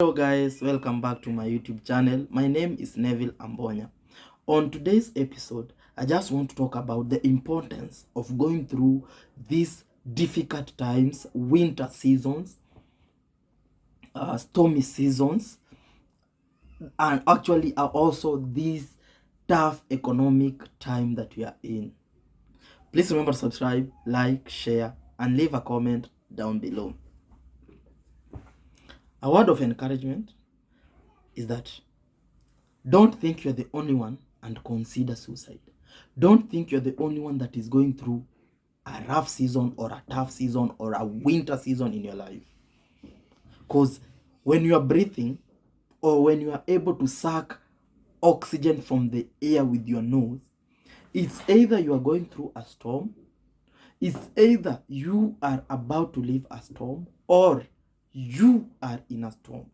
Hello guys, welcome back to my YouTube channel. My name is Neville Ambonya. On today's episode, I just want to talk about the importance of going through these difficult times, winter seasons, stormy seasons, and actually are also this tough economic time that we are in. Please remember to subscribe, like, share, and leave a comment down below. A word of encouragement is that don't think you're the only one and consider suicide. Don't think you're the only one that is going through a rough season or a tough season or a winter season in your life. Because when you are breathing or when you are able to suck oxygen from the air with your nose, it's either you are going through a storm, it's either you are about to leave a storm, or you are in a storm.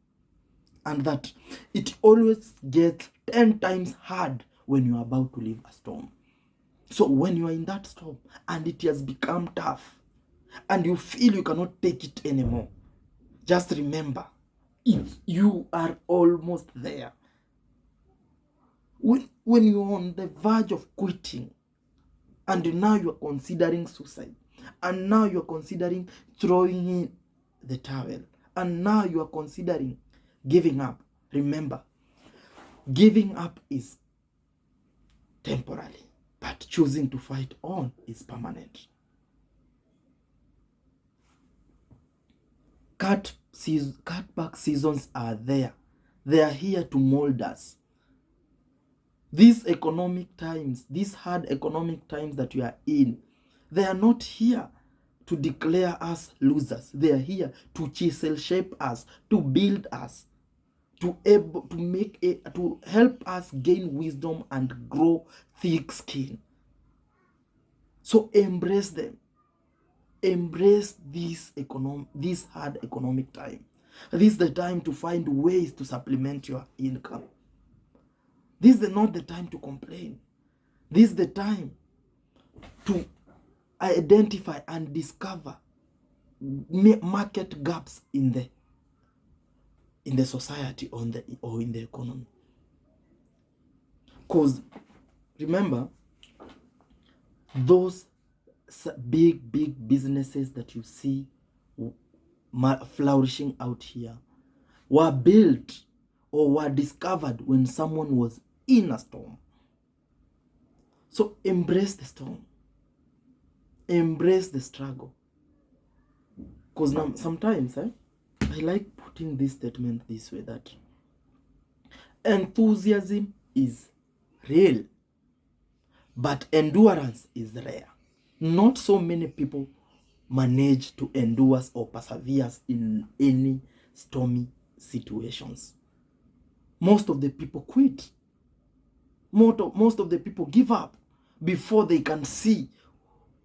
And that it always gets 10 times hard when you're about to leave a storm. So when you are in that storm and it has become tough and you feel you cannot take it anymore, just remember, you are almost there. When you're on the verge of quitting and now you're considering suicide, and now you're considering throwing in the towel, and now you are considering giving up, remember, giving up is temporary, but choosing to fight on is permanent. Cutback seasons are there. They are here to mold us. These economic times, these hard economic times that we are in, they are not here to declare us losers. They are here to chisel shape us, to build us, to help us gain wisdom and grow thick skin. So embrace them. Embrace this hard economic time. This is the time to find ways to supplement your income. This is not the time to complain. This is the time to identify and discover market gaps in the society or in the economy. Because remember, those big businesses that you see flourishing out here were built or were discovered when someone was in a storm. So embrace the storm. Embrace the struggle. Because now sometimes I like putting this statement this way, that enthusiasm is real, but endurance is rare. Not so many people manage to endure or persevere in any stormy situations. Most of the people quit. Most of the people give up before they can see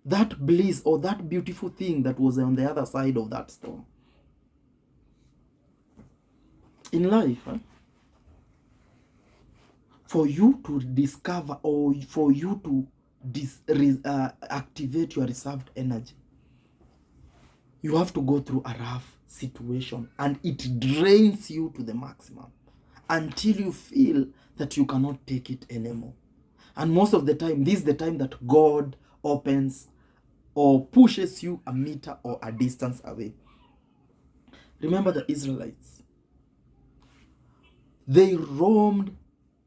that bliss or that beautiful thing that was on the other side of that storm. In life, for you to discover or for you to activate your reserved energy, you have to go through a rough situation, and it drains you to the maximum until you feel that you cannot take it anymore. And most of the time, this is the time that God opens or pushes you a meter or a distance away. Remember the Israelites. They roamed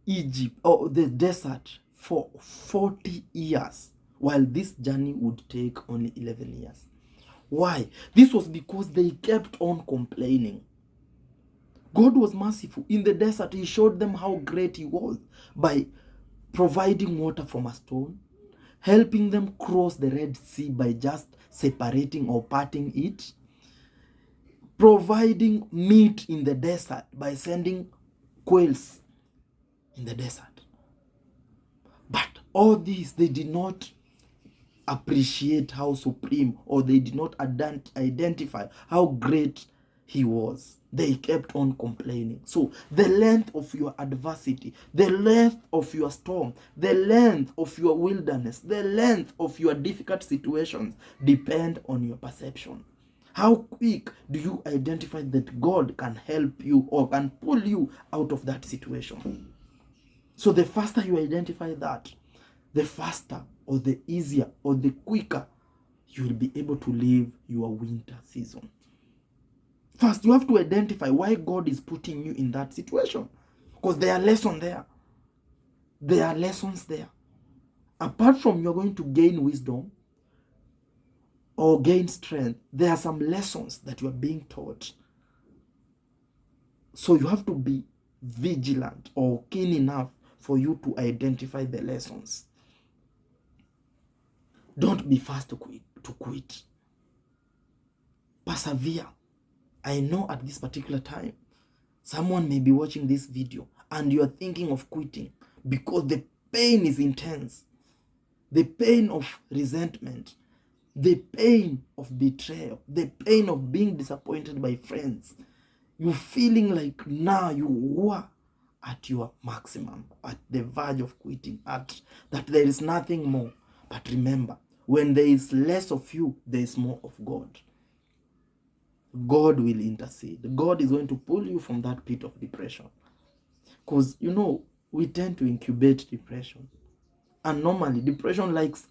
Egypt or the desert for 40 years, while this journey would take only 11 years. Why? This was because they kept on complaining. God was merciful. In the desert, he showed them how great he was by providing water from a stone, helping them cross the Red Sea by just separating or parting it, providing meat in the desert by sending quails in the desert. But all this, they did not appreciate how supreme, or they did not identify how great he was. They kept on complaining. So the length of your adversity, the length of your storm, the length of your wilderness, the length of your difficult situations depend on your perception. How quick do you identify that God can help you or can pull you out of that situation? So the faster you identify that, the faster or the easier or the quicker you will be able to live your winter season. First, you have to identify why God is putting you in that situation, because there are lessons there. There are lessons there. Apart from you're going to gain wisdom or gain strength, there are some lessons that you are being taught. So you have to be vigilant or keen enough for you to identify the lessons. Don't be fast to quit. Persevere. I know at this particular time, someone may be watching this video and you are thinking of quitting because the pain is intense. The pain of resentment, the pain of betrayal, the pain of being disappointed by friends. You're feeling like now you are at your maximum, at the verge of quitting, at that there is nothing more. But remember, when there is less of you, there is more of God. God will intercede. God is going to pull you from that pit of depression. Because, we tend to incubate depression. And normally, depression likes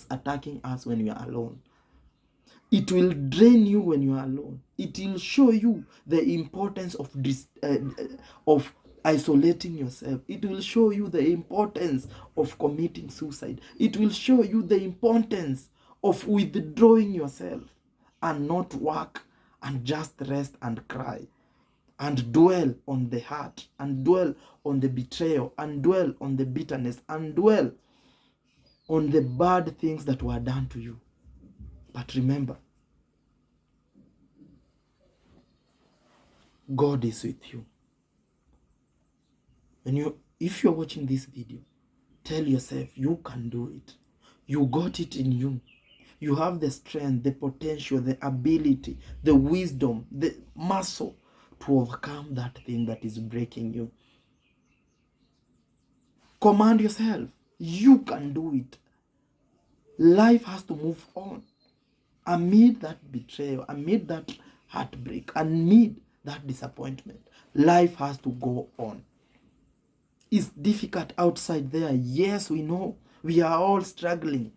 attacking us when we are alone. It will drain you when you are alone. It will show you the importance of isolating yourself. It will show you the importance of committing suicide. It will show you the importance of withdrawing yourself and not work and just rest and cry and dwell on the hurt and dwell on the betrayal and dwell on the bitterness and dwell on the bad things that were done to you. But remember, God is with you. If you're watching this video, tell yourself you can do it. You got it in you. You have the strength, the potential, the ability, the wisdom, the muscle to overcome that thing that is breaking you. Command yourself. You can do it. Life has to move on. Amid that betrayal, amid that heartbreak, amid that disappointment, life has to go on. It's difficult outside there. Yes, we know. We are all struggling.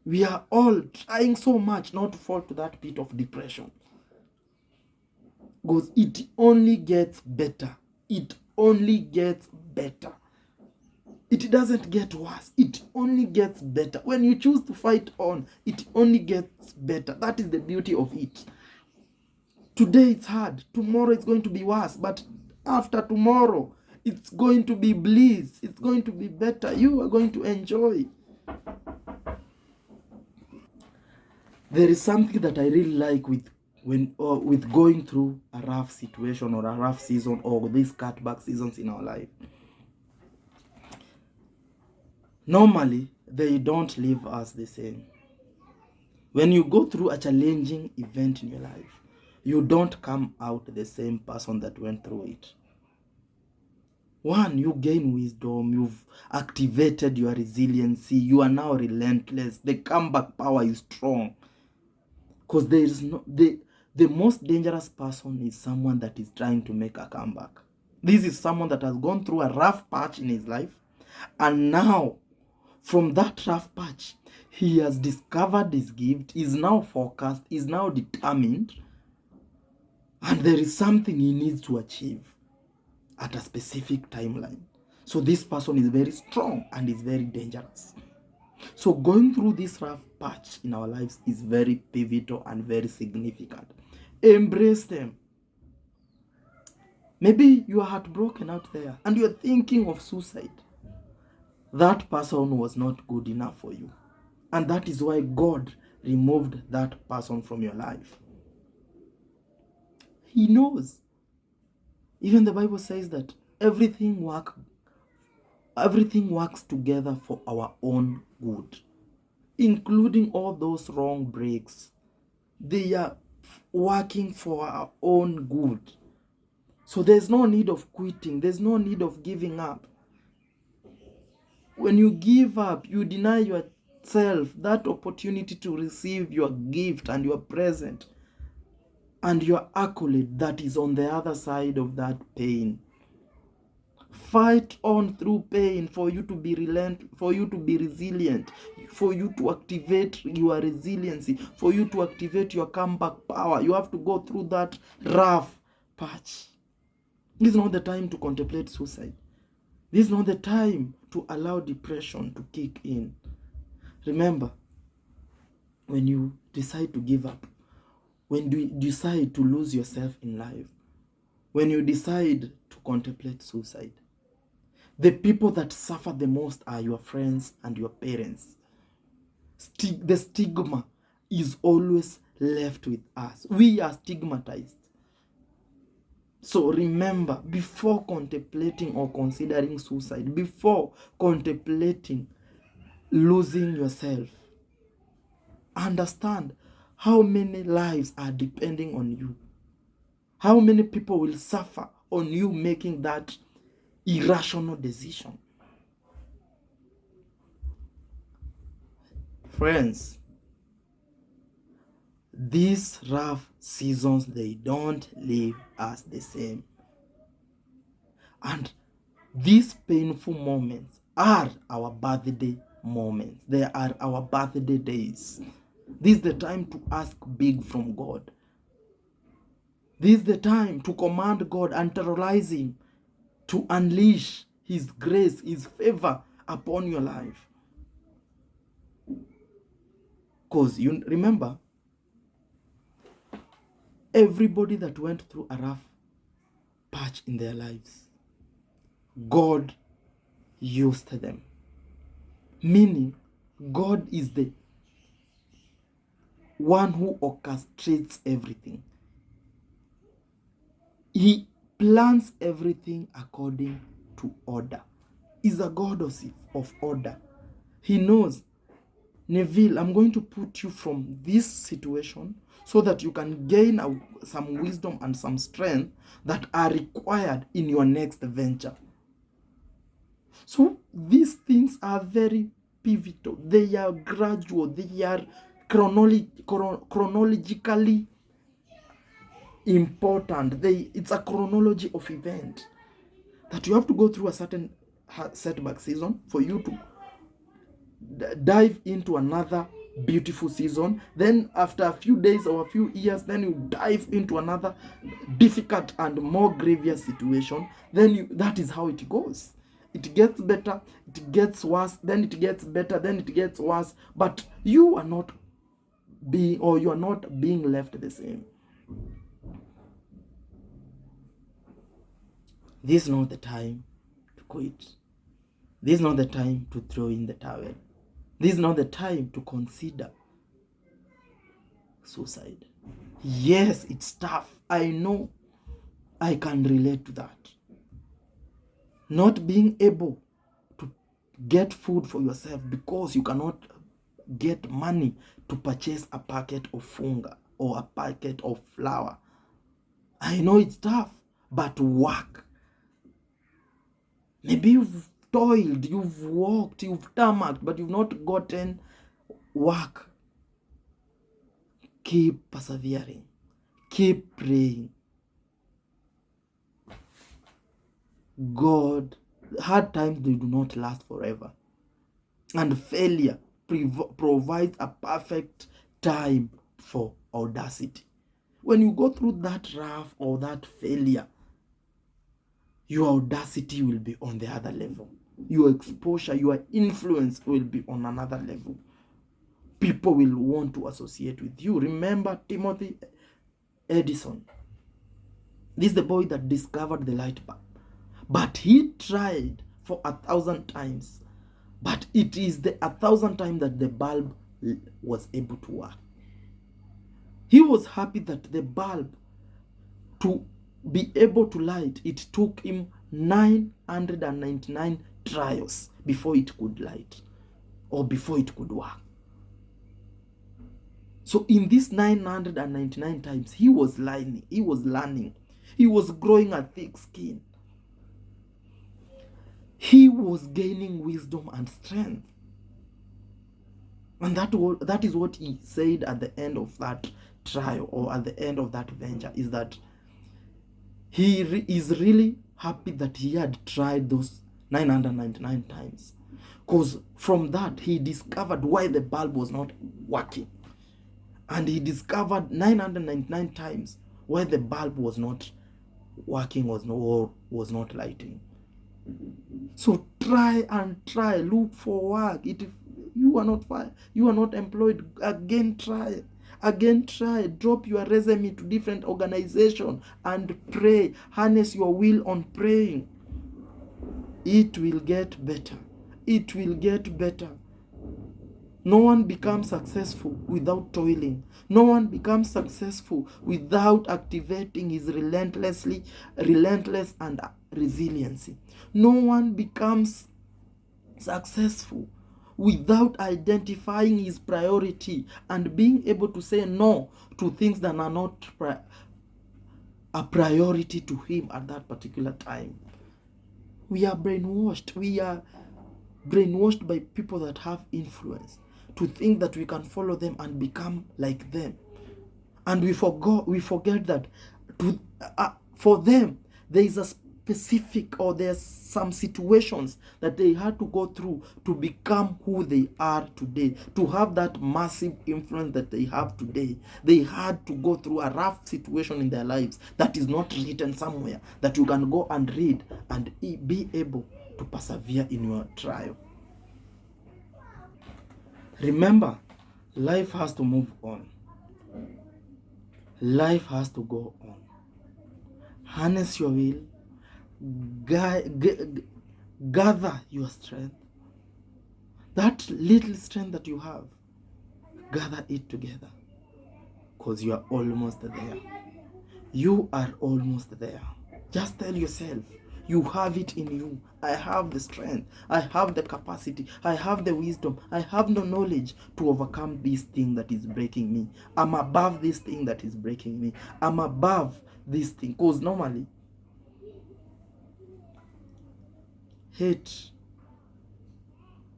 We are all trying so much not to fall to that pit of depression. Because it only gets better. It only gets better. It doesn't get worse. It only gets better. When you choose to fight on, it only gets better. That is the beauty of it. Today it's hard. Tomorrow it's going to be worse. But after tomorrow, it's going to be bliss. It's going to be better. You are going to enjoy. There is something that I really like with going through a rough situation or a rough season or these cutback seasons in our life. Normally, they don't leave us the same. When you go through a challenging event in your life, you don't come out the same person that went through it. One, you gain wisdom, you've activated your resiliency, you are now relentless, the comeback power is strong. Because there is the most dangerous person is someone that is trying to make a comeback. This is someone that has gone through a rough patch in his life, and now from that rough patch, he has discovered his gift, is now focused, is now determined, and there is something he needs to achieve at a specific timeline. So this person is very strong and is very dangerous. So going through this rough patch in our lives is very pivotal and very significant. Embrace them. Maybe you are heartbroken out there and you are thinking of suicide. That person was not good enough for you. And that is why God removed that person from your life. He knows. Even the Bible says that everything works together for our own good, including all those wrong breaks. They are working for our own good. So there's no need of quitting. There's no need of giving up. When you give up, you deny self that opportunity to receive your gift and your present and your accolade that is on the other side of that pain. Fight on through pain for you to be for you to be resilient, for you to activate your resiliency, for you to activate your comeback power. You have to go through that rough patch. This is not the time to contemplate suicide. This is not the time to allow depression to kick in. Remember, when you decide to give up, when you decide to lose yourself in life, when you decide to contemplate suicide, the people that suffer the most are your friends and your parents. The stigma is always left with us. We are stigmatized. So remember, before contemplating or considering suicide, before contemplating losing yourself, understand how many lives are depending on you. How many people will suffer on you making that irrational decision? Friends, these rough seasons, they don't leave us the same. And these painful moments are our birthday moments. They are our birthday days. This is the time to ask big from God. This is the time to command God and terrorize Him, to unleash His grace, His favor upon your life. Because you remember, everybody that went through a rough patch in their lives, God used them. Meaning, God is the one who orchestrates everything. He plans everything according to order. He's a God of order. He knows, Neville, I'm going to put you from this situation so that you can gain some wisdom and some strength that are required in your next venture. So these things are very pivotal. They are gradual. They are chronologically important. It's a chronology of event that you have to go through a certain setback season for you to dive into another beautiful season. Then after a few days or a few years, then you dive into another difficult and more grievous situation. Then that is how it goes. It gets better, it gets worse, then it gets better, then it gets worse. But you are not being left the same. This is not the time to quit. This is not the time to throw in the towel. This is not the time to consider suicide. Yes, it's tough. I know. I can relate to that. Not being able to get food for yourself because you cannot get money to purchase a packet of funga or a packet of flour. I know it's tough, but work. Maybe you've toiled, you've walked, you've tarmacked, but you've not gotten work. Keep persevering. Keep praying. God, hard times, they do not last forever. And failure provides a perfect time for audacity. When you go through that rough or that failure, your audacity will be on the other level. Your exposure, your influence will be on another level. People will want to associate with you. Remember Timothy Edison. This is the boy that discovered the light bulb. But he tried for 1,000 times. But it is the 1,000 times that the bulb was able to work. He was happy that the bulb, to be able to light, it took him 999 trials before it could light or before it could work. So in these 999 times, he was learning, he was growing a thick skin. He was gaining wisdom and strength. And that is what he said at the end of that trial, or at the end of that venture, is that he is really happy that he had tried those 999 times, because from that he discovered why the bulb was not working, and he discovered 999 times why the bulb was not working, was not lighting. So try and try, look for work. If you are not employed, again try, drop your resume to different organization and pray, harness your will on praying. It will get better. It will get better. No one becomes successful without toiling. No one becomes successful without activating his relentless and resiliency. No one becomes successful without identifying his priority and being able to say no to things that are not a priority to him at that particular time. We are brainwashed. We are brainwashed by people that have influence to think that we can follow them and become like them. And we forget that for them, there is a specific, or there's some situations that they had to go through to become who they are today, to have that massive influence that they have today. They had to go through a rough situation in their lives that is not written somewhere, that you can go and read and be able to persevere in your trial. Remember, life has to move on. Life has to go on. Harness your will. Gather your strength. That little strength that you have, gather it together. Because you are almost there. You are almost there. Just tell yourself, you have it in you. I have the strength. I have the capacity. I have the wisdom. I have the knowledge to overcome this thing that is breaking me. I'm above this thing that is breaking me. I'm above this thing. Because normally, hate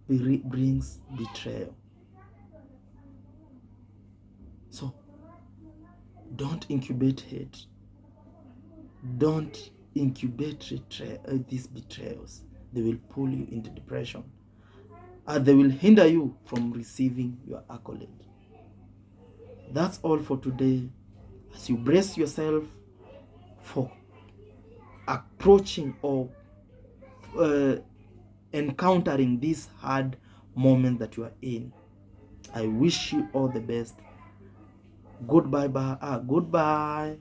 brings betrayal. So, don't incubate hate. Don't incubate these betrayals. They will pull you into depression, and they will hinder you from receiving your accolade. That's all for today. As you brace yourself for approaching or encountering this hard moment that you are in, I wish you all the best. Goodbye.